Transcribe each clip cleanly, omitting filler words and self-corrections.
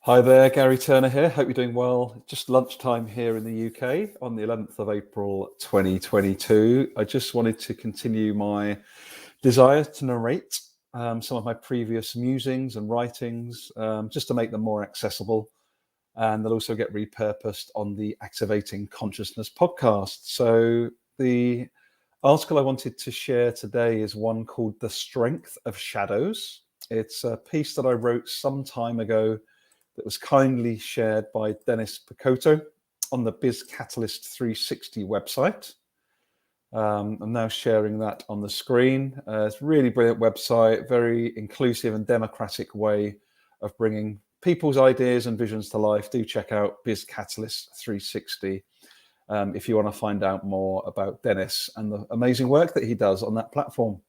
Hi there, Gary Turner here. Hope you're doing well. Just lunchtime here in the UK on the 11th of April 2022. I just wanted to continue my desire to narrate some of my previous musings and writings just to make them more accessible. And they'll also get repurposed on the Activating Consciousness podcast. So the article I wanted to share today is one called The Strength of Shadows. It's a piece that I wrote some time ago that was kindly shared by Dennis Picotto on the Biz Catalyst 360 website. I'm now sharing that on the screen. It's a really brilliant website, very inclusive and democratic way of bringing people's ideas and visions to life. Do check out Biz Catalyst 360 if you want to find out more about Dennis and the amazing work that he does on that platform.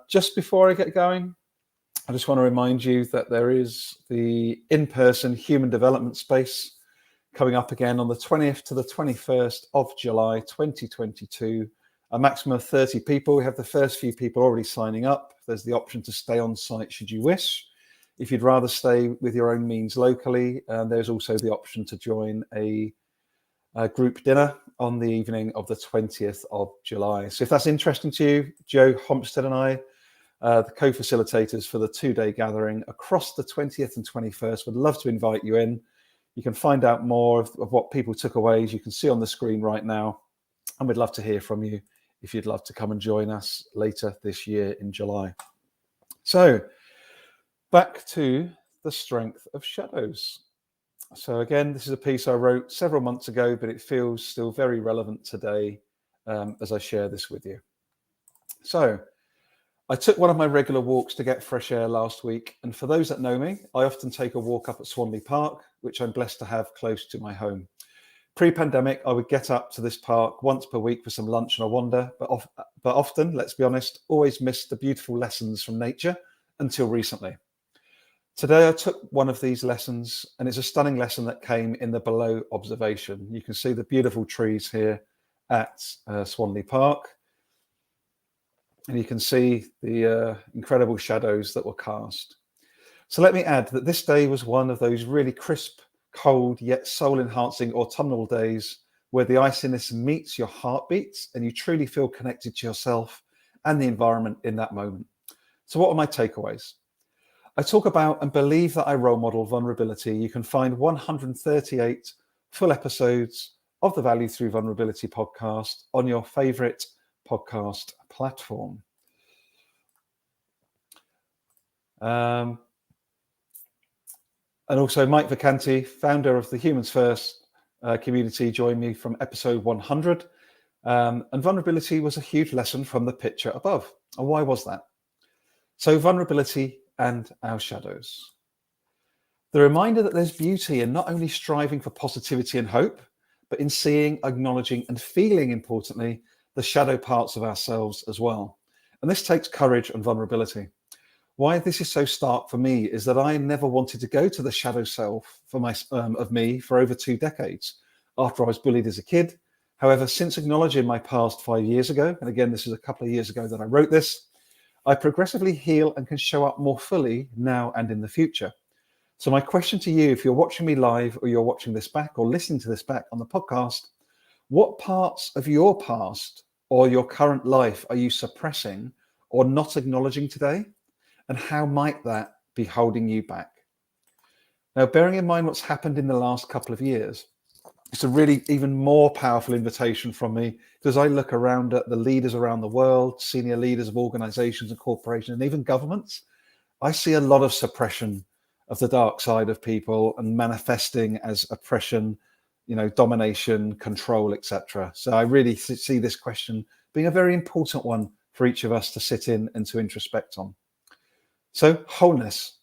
Just before I get going, I just want to remind you that there is the in-person human development space coming up again on the 20th to the 21st of July 2022. A maximum of 30 people. We have the first few people already signing up. There's the option to stay on site should you wish. If you'd rather stay with your own means locally, there's also the option to join a group dinner on the evening of the 20th of July. So if that's interesting to you, Joe Homstead and I, the co-facilitators for the two-day gathering across the 20th and 21st, would love to invite you in. You can find out more of what people took away, as you can see on the screen right now, and we'd love to hear from you if you'd love to come and join us later this year in July. So back to The Strength of Shadows. So again, this is a piece I wrote several months ago, but it feels still very relevant today as I share this with you. So I took one of my regular walks to get fresh air last week, and for those that know me, I often take a walk up at Swanley Park, which I'm blessed to have close to my home. Pre-pandemic, I would get up to this park once per week for some lunch and a wander, but often, let's be honest, always missed the beautiful lessons from nature until recently. Today, I took one of these lessons, and it's a stunning lesson that came in the below observation. You can see the beautiful trees here at Swanley Park. And you can see the incredible shadows that were cast. So let me add that this day was one of those really crisp, cold, yet soul-enhancing autumnal days where the iciness meets your heartbeats and you truly feel connected to yourself and the environment in that moment. So what are my takeaways? I talk about and believe that I role model vulnerability. You can find 138 full episodes of the Value Through Vulnerability podcast on your favorite podcast platform. And also Mike Vacanti, founder of the Humans First community, joined me from episode 100. And vulnerability was a huge lesson from the picture above. And why was that? So vulnerability and our shadows. The reminder that there's beauty in not only striving for positivity and hope, but in seeing, acknowledging, and feeling, importantly, the shadow parts of ourselves as well. And this takes courage and vulnerability. Why this is so stark for me is that I never wanted to go to the shadow self of me for over 2 decades after I was bullied as a kid. However, since acknowledging my past 5 years ago, and again, this is a couple of years ago that I wrote this, I progressively heal and can show up more fully now and in the future. So my question to you, if you're watching me live or you're watching this back or listening to this back on the podcast, what parts of your past or your current life are you suppressing or not acknowledging today? And how might that be holding you back? Now, bearing in mind what's happened in the last couple of years, it's a really even more powerful invitation from me, because I look around at the leaders around the world, senior leaders of organizations and corporations and even governments. I see a lot of suppression of the dark side of people and manifesting as oppression, domination, control, etc. So I really see this question being a very important one for each of us to sit in and to introspect on. So wholeness.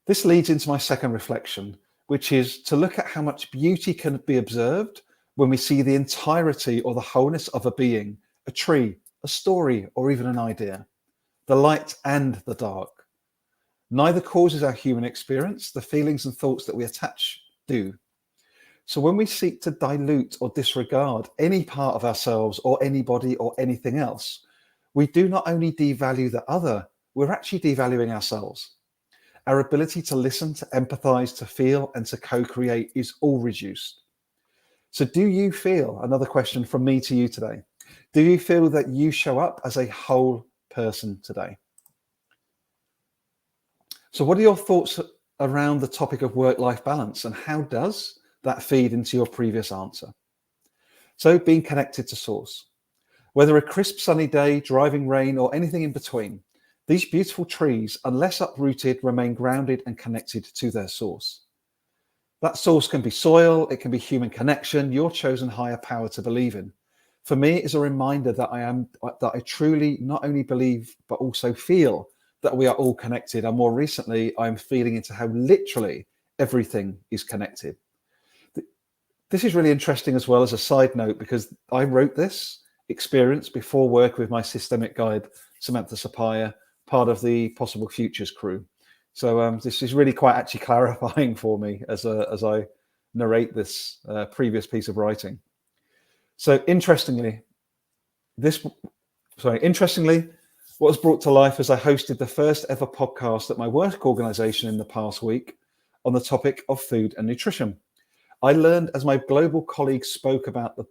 This leads into my second reflection, which is to look at how much beauty can be observed when we see the entirety or the wholeness of a being, a tree, a story, or even an idea, the light and the dark. Neither causes our human experience. The feelings and thoughts that we attach do. So when we seek to dilute or disregard any part of ourselves or anybody or anything else, we do not only devalue the other, we're actually devaluing ourselves. Our ability to listen, to empathize, to feel, and to co-create is all reduced. So do you feel, another question from me to you today, do you feel that you show up as a whole person today? So what are your thoughts around the topic of work-life balance, and how does that feed into your previous answer? So being connected to source. Whether a crisp sunny day, driving rain, or anything in between, these beautiful trees, unless uprooted, remain grounded and connected to their source. That source can be soil, it can be human connection, your chosen higher power to believe in. For me, it's a reminder that I truly not only believe, but also feel that we are all connected. And more recently, I'm feeling into how literally everything is connected. This is really interesting as well as a side note, because I wrote this experience before work with my systemic guide, Samantha Sapaya, part of the Possible Futures crew. So this is really quite actually clarifying for me as I narrate this previous piece of writing. So interestingly, what was brought to life as I hosted the first ever podcast at my work organization in the past week on the topic of food and nutrition. I learned as my global colleagues spoke about the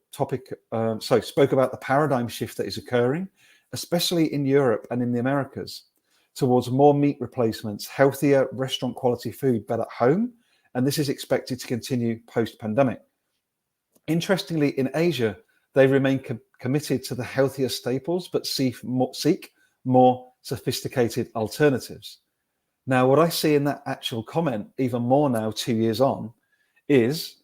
paradigm shift that is occurring, especially in Europe and in the Americas, towards more meat replacements, healthier restaurant quality food, but at home, and this is expected to continue post-pandemic. Interestingly, in Asia, they remain committed to the healthier staples, but seek more sophisticated alternatives. Now, what I see in that actual comment, even more now, 2 years on, is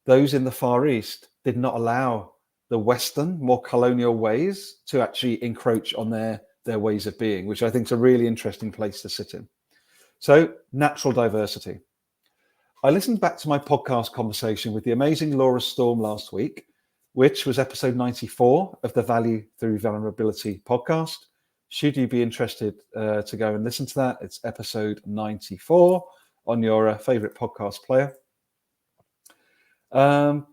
those in the Far East did not allow the Western, more colonial ways to actually encroach on their ways of being, which I think is a really interesting place to sit in. So, natural diversity. I listened back to my podcast conversation with the amazing Laura Storm last week, which was episode 94 of the Value Through Vulnerability podcast. Should you be interested to go and listen to that, it's episode 94 on your favorite podcast player. And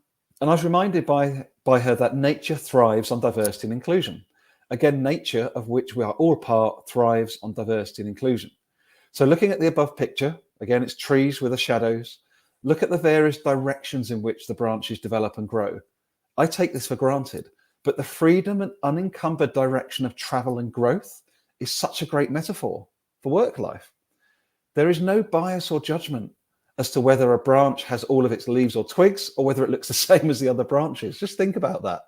I was reminded by her that nature thrives on diversity and inclusion. Again, nature, of which we are all part, thrives on diversity and inclusion. So looking at the above picture, again, it's trees with the shadows. Look at the various directions in which the branches develop and grow. I take this for granted, but the freedom and unencumbered direction of travel and growth is such a great metaphor for work life. There is no bias or judgment as to whether a branch has all of its leaves or twigs or whether it looks the same as the other branches. Just think about that.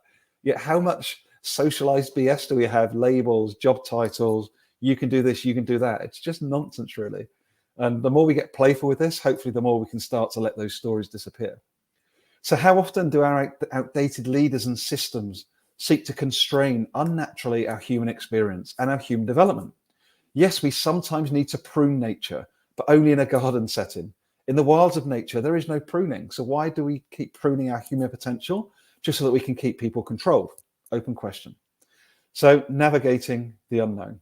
Yet how much socialized BS do we have? Labels, job titles, you can do this, you can do that. It's just nonsense, really. And the more we get playful with this, hopefully the more we can start to let those stories disappear. So how often do our outdated leaders and systems seek to constrain unnaturally our human experience and our human development? Yes, we sometimes need to prune nature, but only in a garden setting. In the wilds of nature, there is no pruning. So why do we keep pruning our human potential? Just so that we can keep people controlled? Open question. So navigating the unknown.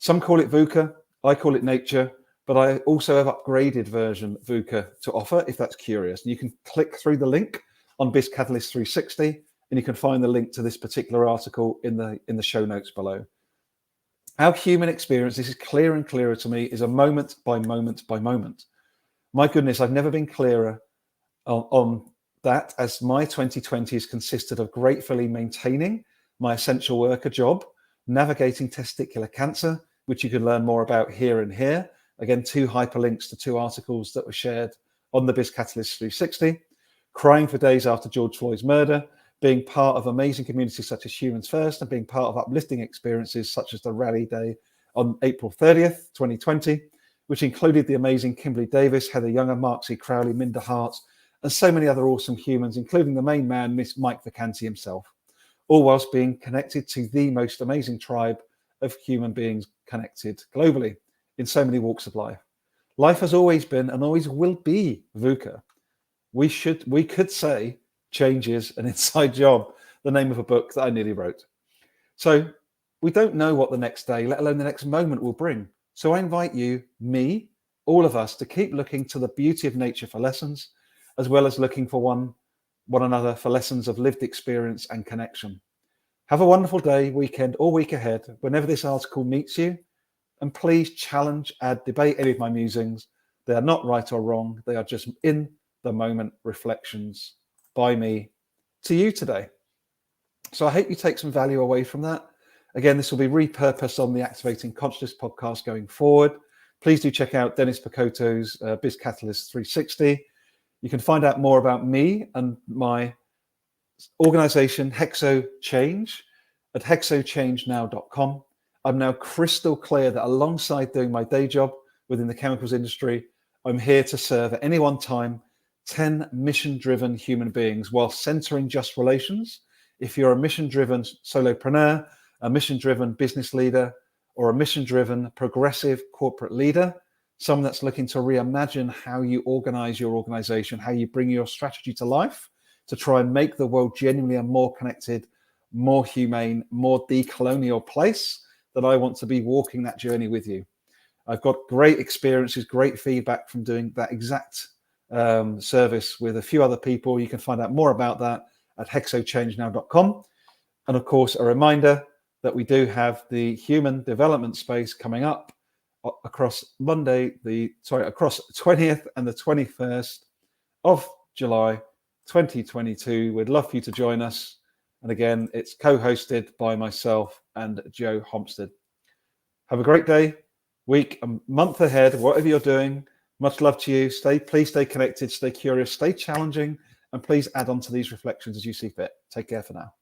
Some call it VUCA, I call it nature, but I also have upgraded version VUCA to offer if that's curious. You can click through the link on Biz Catalyst 360 and you can find the link to this particular article in the show notes below. Our human experience, this is clearer and clearer to me, is a moment by moment by moment. My goodness, I've never been clearer on that, as my 2020s consisted of gratefully maintaining my essential worker job, navigating testicular cancer, which you can learn more about here and here. Again, 2 hyperlinks to 2 articles that were shared on the Biz Catalyst 360, crying for days after George Floyd's murder, being part of amazing communities such as Humans First, and being part of uplifting experiences such as the Rally Day on April 30th, 2020, which included the amazing Kimberly Davis, Heather Younger, Mark C. Crowley, Minda Hart, and so many other awesome humans, including the main man, Miss Mike Vacanti himself, all whilst being connected to the most amazing tribe of human beings connected globally in so many walks of life. Life has always been and always will be VUCA. We could say change is an inside job, the name of a book that I nearly wrote. So we don't know what the next day, let alone the next moment, will bring. So I invite you, me, all of us, to keep looking to the beauty of nature for lessons, as well as looking for one another for lessons of lived experience and connection. Have a wonderful day, weekend, or week ahead. Whenever this article meets you, And please challenge, add, debate any of my musings. They are not right or wrong. They are just in the moment reflections by me to you today. So I hope you take some value away from that. Again, this will be repurposed on the Activating Consciousness podcast going forward. Please do check out Dennis Picotto's Biz Catalyst 360. You can find out more about me and my organization, Hexo Change, at hexochangenow.com. I'm now crystal clear that alongside doing my day job within the chemicals industry, I'm here to serve at any one time 10 mission-driven human beings while centering just relations. If you're a mission-driven solopreneur, a mission-driven business leader, or a mission-driven progressive corporate leader, someone that's looking to reimagine how you organize your organization, how you bring your strategy to life to try and make the world genuinely a more connected, more humane, more decolonial place, that I want to be walking that journey with you. I've got great experiences, great feedback from doing that exact service with a few other people. You can find out more about that at hexochangenow.com. And of course, a reminder that we do have the human development space coming up across across the 20th and the 21st of July 2022. We'd love for you to join us. And again, it's co-hosted by myself and Joe Homstead. Have a great day, week, and month ahead, whatever you're doing. Much love to you. Please stay connected, stay curious, stay challenging, and please add on to these reflections as you see fit. Take care for now.